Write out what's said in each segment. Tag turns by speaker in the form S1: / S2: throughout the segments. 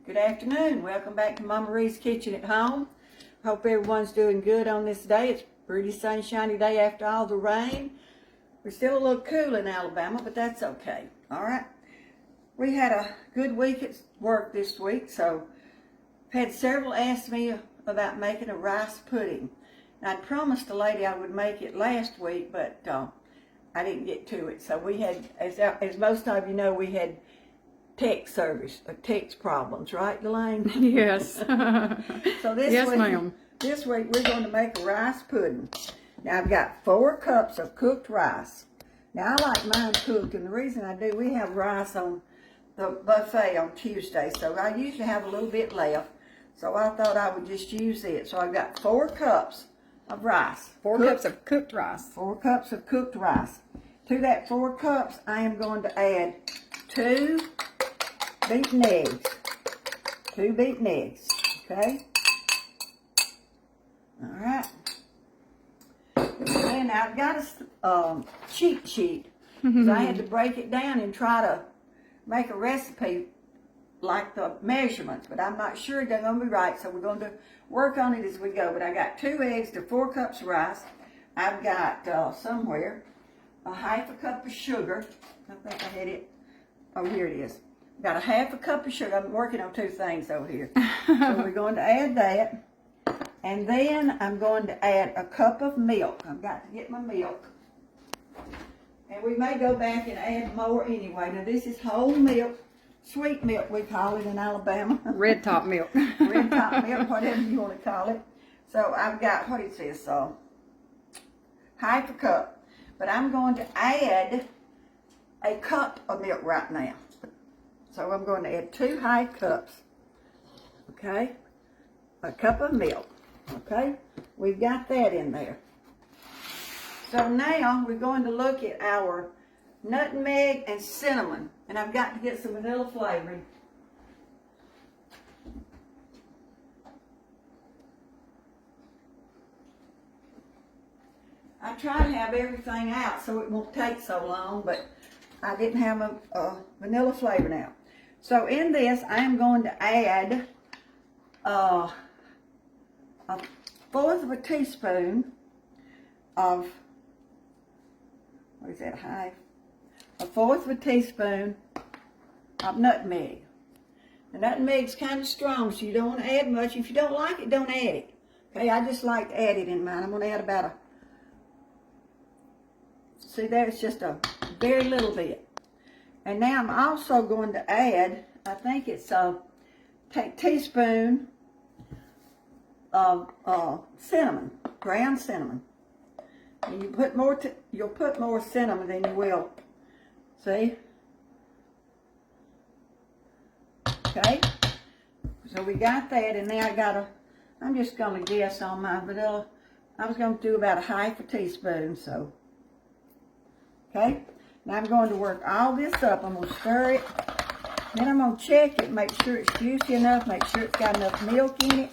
S1: Good afternoon. Welcome back to Mama Ree's Kitchen at Home. Hope everyone's doing good on this day. It's a pretty sunshiny day after all the rain. We're still a little cool in Alabama, but that's okay. All right. We had a good week at work this week, so I've had several ask me about making a rice pudding. And I promised the lady I would make it last week, but I didn't get to it. So we had, as most of you know, we had text problems, right, Delane?
S2: Yes.
S1: So this
S2: yes,
S1: week,
S2: ma'am.
S1: This week we're going to make a rice pudding. Now I've got 4 cups of cooked rice. Now I like mine cooked, and the reason I do, we have rice on the buffet on Tuesday, so I usually have a little bit left. So I thought I would just use it. So I've got 4 cups of rice.
S2: 4 cups of cooked rice.
S1: 4 cups of cooked rice. To that 4 cups, I am going to add 2 beaten eggs. 2 beaten eggs. Okay? Alright. And I've got a cheat sheet. Because I had to break it down and try to make a recipe like the measurements. But I'm not sure they're going to be right. So we're going to work on it as we go. But I got 2 eggs to 4 cups of rice. I've got somewhere a 1/2 cup of sugar. I think I had it. Oh, here it is. Got a 1/2 cup of sugar. I'm working on 2 things over here. So we're going to add that. And then I'm going to add a cup of milk. I've got to get my milk. And we may go back and add more anyway. Now this is whole milk, sweet milk we call it in Alabama.
S2: Red top milk.
S1: Red top milk, whatever you want to call it. So I've got, what is this? 1/2 cup. But I'm going to add a cup of milk right now. So I'm going to add 2 1/2 cups. Okay? A cup of milk. Okay? We've got that in there. So now we're going to look at our nutmeg and cinnamon. And I've got to get some vanilla flavoring. I try to have everything out so it won't take so long, but I didn't have a vanilla flavor now. So in this, I am going to add a 1/4 of a teaspoon of, what is that, a 1/4 of a teaspoon of nutmeg. The nutmeg's kind of strong, so you don't want to add much. If you don't like it, don't add it. Okay, I just like to add it in mine. I'm going to add about a, see there, it's just a very little bit. And now I'm also going to add, I think it's a teaspoon of cinnamon, ground cinnamon. And you put more, you'll put more cinnamon than you will. See? Okay. So we got that, and now I'm just going to guess on my vanilla. I was going to do about a 1/2 teaspoon, so. Okay. Now I'm going to work all this up. I'm going to stir it. Then I'm going to check it, make sure it's juicy enough, make sure it's got enough milk in it.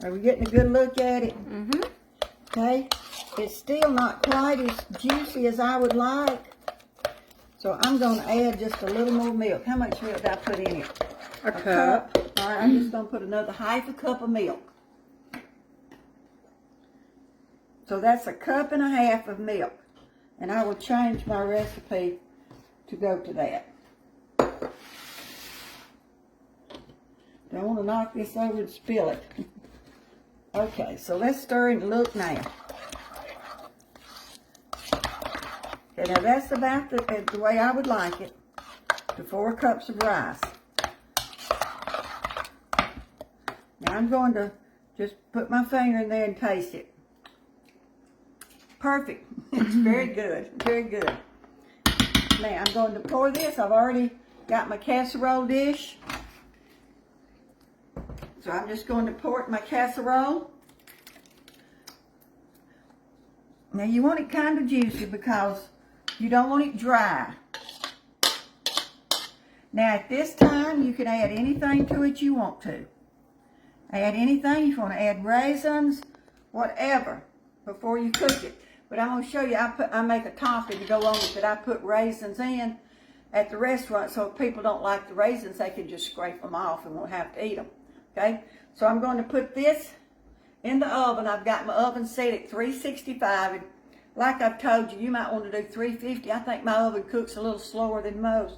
S1: Are we getting a good look at it?
S2: Mm-hmm.
S1: Okay. It's still not quite as juicy as I would like. So I'm going to add just a little more milk. How much milk did I put in it?
S2: A cup.
S1: All right, I'm just going to put another 1/2 cup of milk. So that's a 1.5 cups of milk. And I will change my recipe to go to that. Don't want to knock this over and spill it. Okay, so let's stir and look now. Okay, now that's about the way I would like it. To 4 cups of rice. Now I'm going to just put my finger in there and taste it. Perfect. It's very good. Very good. Now I'm going to pour this. I've already got my casserole dish. So I'm just going to pour it in my casserole. Now you want it kind of juicy because you don't want it dry. Now at this time you can add anything to it you want to. Add anything. If you want to add raisins, whatever, before you cook it. But I'm going to show you, I make a topping to go on with it. I put raisins in, at the restaurant, so if people don't like the raisins, they can just scrape them off and won't have to eat them. Okay, so I'm going to put this in the oven. I've got my oven set at 365, and like I've told you, you might want to do 350. I think my oven cooks a little slower than most,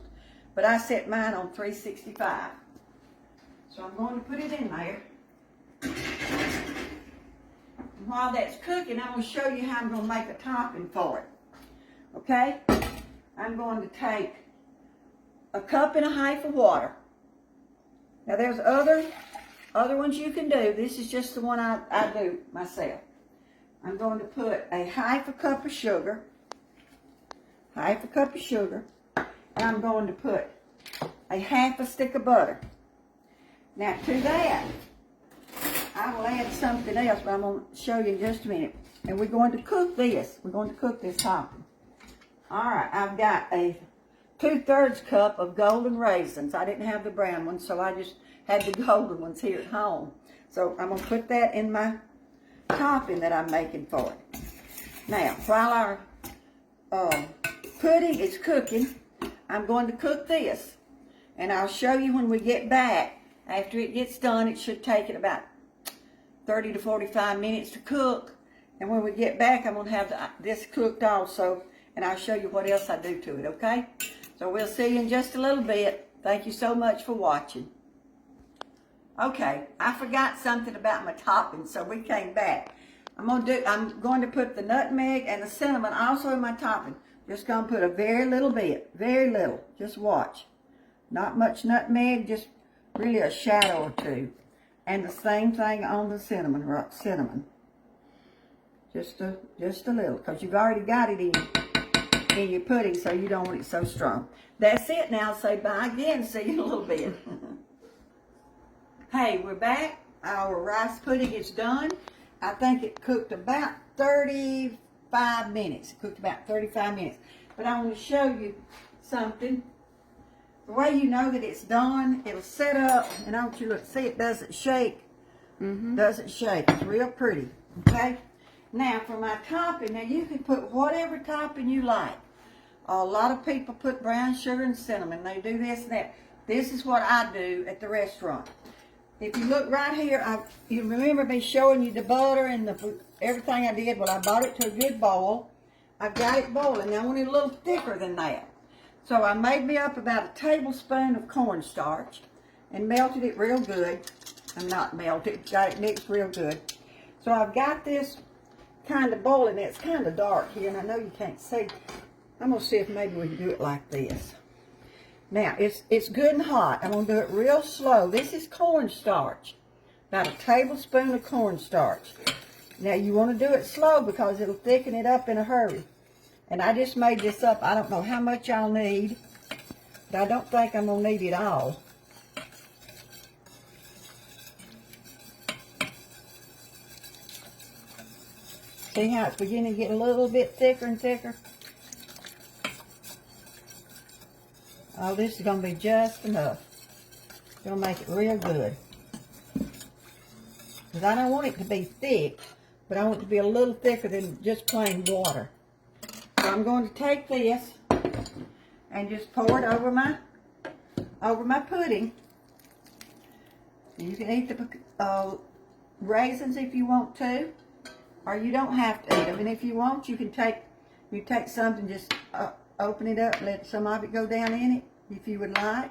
S1: but I set mine on 365. So I'm going to put it in there. And while that's cooking, I'm going to show you how I'm going to make a topping for it. Okay? I'm going to take a cup and a half of water. Now there's other ones you can do. This is just the one I do myself. I'm going to put a half a cup of sugar. And I'm going to put a half a stick of butter. Now to that, I will add something else, but I'm going to show you in just a minute. And we're going to cook this. We're going to cook this topping. All right, I've got a 2/3 cup of golden raisins. I didn't have the brown ones, so I just had the golden ones here at home. So I'm going to put that in my topping that I'm making for it. Now, while our pudding is cooking, I'm going to cook this. And I'll show you when we get back. After it gets done, it should take it about 30 to 45 minutes to cook. And when we get back, I'm going to have this cooked also. And I'll show you what else I do to it, okay? So we'll see you in just a little bit. Thank you so much for watching. Okay, I forgot something about my topping, so we came back. I'm going to put the nutmeg and the cinnamon also in my topping. Just going to put a very little bit, very little. Just watch. Not much nutmeg, just really a shadow or two. And the same thing on the cinnamon. Just a little, because you've already got it in your pudding, so you don't want it so strong. That's it now. Say bye again. See you in a little bit. Hey, we're back. Our rice pudding is done. I think it cooked about 35 minutes. But I want to show you something. The way you know that it's done, it'll set up, and I want you to look, see it doesn't shake. Doesn't shake. It's real pretty. Okay? Now for my topping, now you can put whatever topping you like. A lot of people put brown sugar and cinnamon. They do this and that. This is what I do at the restaurant. If you look right here, you remember me showing you the butter and everything I did. Well, I brought it to a good boil. I've got it boiling. Now I want it a little thicker than that. So I made me up about a tablespoon of cornstarch and melted it real good. I'm not melted, got it mixed real good. So I've got this kind of boiling. It's kind of dark here, and I know you can't see. I'm going to see if maybe we can do it like this. Now, it's good and hot. I'm going to do it real slow. This is cornstarch. About a tablespoon of cornstarch. Now, you want to do it slow because it'll thicken it up in a hurry. And I just made this up. I don't know how much I'll need, but I don't think I'm going to need it all. See how it's beginning to get a little bit thicker and thicker? Oh, this is going to be just enough. It's going to make it real good. Because I don't want it to be thick, but I want it to be a little thicker than just plain water. So I'm going to take this and just pour it over my pudding. You can eat the raisins if you want to, or you don't have to eat them. And if you want, you take something, just open it up, let some of it go down in it if you would like.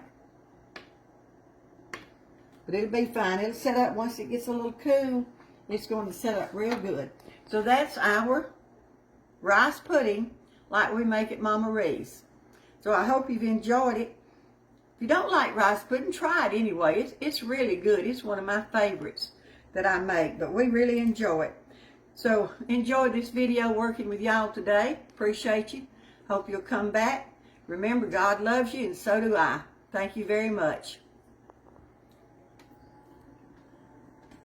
S1: But it'll be fine. It'll set up once it gets a little cool. It's going to set up real good. So that's our rice pudding like we make at Mama Ree's. So I hope you've enjoyed it. If you don't like rice pudding, try it anyway. It's really good. It's one of my favorites that I make, but we really enjoy it. So enjoy this video working with y'all today. Appreciate you. Hope you'll come back. Remember, God loves you, and so do I. Thank you very much.